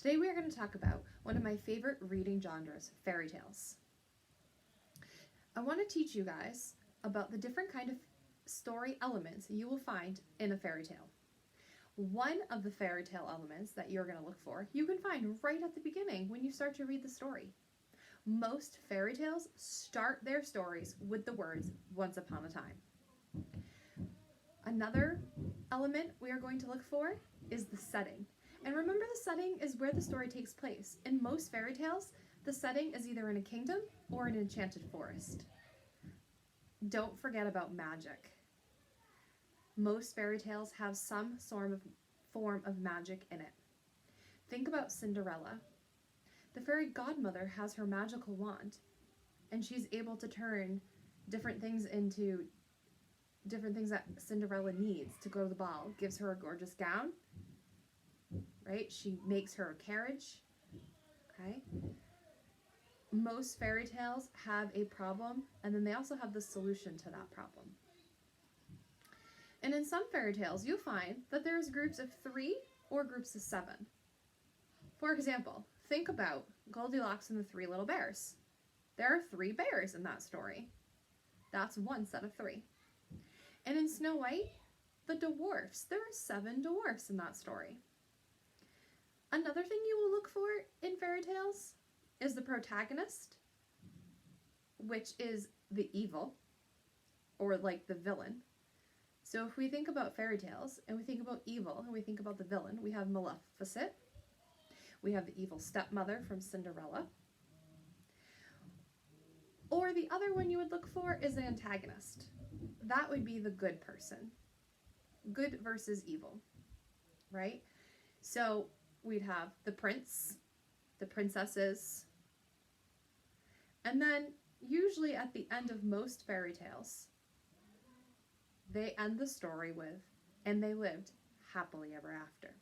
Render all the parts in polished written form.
Today we are going to talk about one of my favorite reading genres, fairy tales. I want to teach you guys about the different kind of story elements you will find in a fairy tale. One of the fairy tale elements that you're going to look for, you can find right at the beginning when you start to read the story. Most fairy tales start their stories with the words, "Once upon a time." Another element we are going to look for is the setting. And remember, the setting is where the story takes place. In most fairy tales, the setting is either in a kingdom or an enchanted forest. Don't forget about magic. Most fairy tales have some form of magic in it. Think about Cinderella. The fairy godmother has her magical wand, and she's able to turn different things into different things that Cinderella needs to go to the ball. Gives her a gorgeous gown, right? She makes her a carriage, okay? Most fairy tales have a problem, and then they also have the solution to that problem. And in some fairy tales, you'll find that there's groups of 3 or groups of 7. For example, think about Goldilocks and the 3 Little Bears. There are 3 bears in that story. That's one set of 3. And in Snow White, the dwarfs, there are 7 dwarfs in that story. Another thing you will look for in fairy tales is the protagonist, which is the evil, or like the villain. So if we think about fairy tales, and we think about evil, and we think about the villain, we have Maleficent, we have the evil stepmother from Cinderella, or the other one you would look for is the antagonist. That would be the good person. Good versus evil, right? So we'd have the prince, the princesses, and then usually at the end of most fairy tales, they end the story with, "And they lived happily ever after."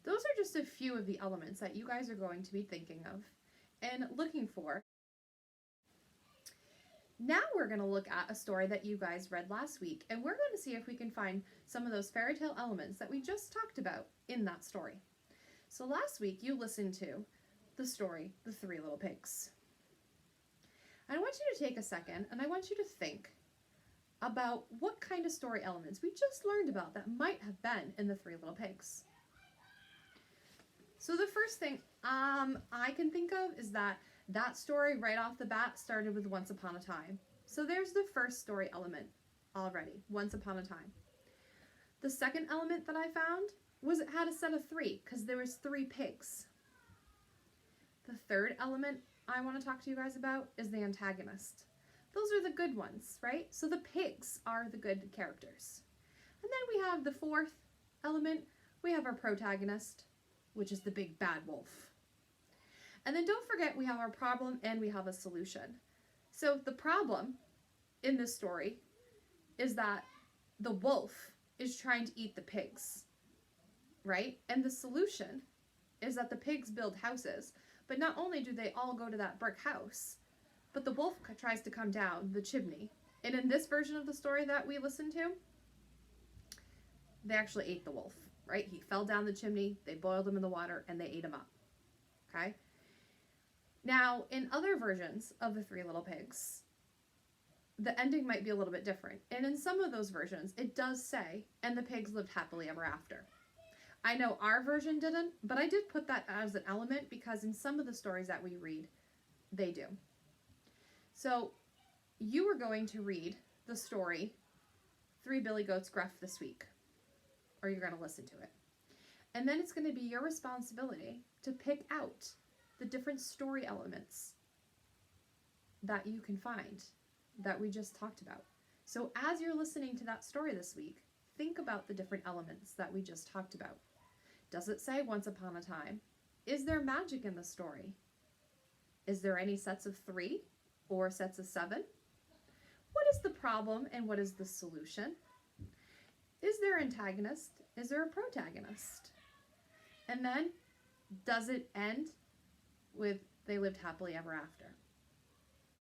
Those are just a few of the elements that you guys are going to be thinking of and looking for. Now we're going to look at a story that you guys read last week, and we're going to see if we can find some of those fairy tale elements that we just talked about in that story. So last week you listened to the story, The 3 Little Pigs. I want you to take a second and I want you to think about what kind of story elements we just learned about that might have been in The 3 Little Pigs. So the first thing I can think of is that story right off the bat started with Once Upon a Time. So there's the first story element already, Once Upon a Time. The second element that I found was it had a set of 3 because there was 3 pigs. The third element I want to talk to you guys about is the antagonist. Those are the good ones, right? So the pigs are the good characters. And then we have the fourth element. We have our protagonist, which is the big bad wolf. And then don't forget we have our problem and we have a solution. So the problem in this story is that the wolf is trying to eat the pigs, right? And the solution is that the pigs build houses, but not only do they all go to that brick house, but the wolf tries to come down the chimney. And in this version of the story that we listened to, they actually ate the wolf, right? He fell down the chimney, they boiled him in the water, and they ate him up, okay? Now, in other versions of The 3 Little Pigs, the ending might be a little bit different. And in some of those versions, it does say, "And the pigs lived happily ever after." I know our version didn't, but I did put that as an element because in some of the stories that we read, they do. So you are going to read the story 3 Billy Goats Gruff this week, or you're going to listen to it. And then it's going to be your responsibility to pick out the different story elements that you can find that we just talked about. So as you're listening to that story this week, think about the different elements that we just talked about. Does it say Once Upon a Time? Is there magic in the story? Is there any sets of 3 or sets of 7? What is the problem and what is the solution? Is there an antagonist? Is there a protagonist? And then, does it end with "They lived happily ever after"?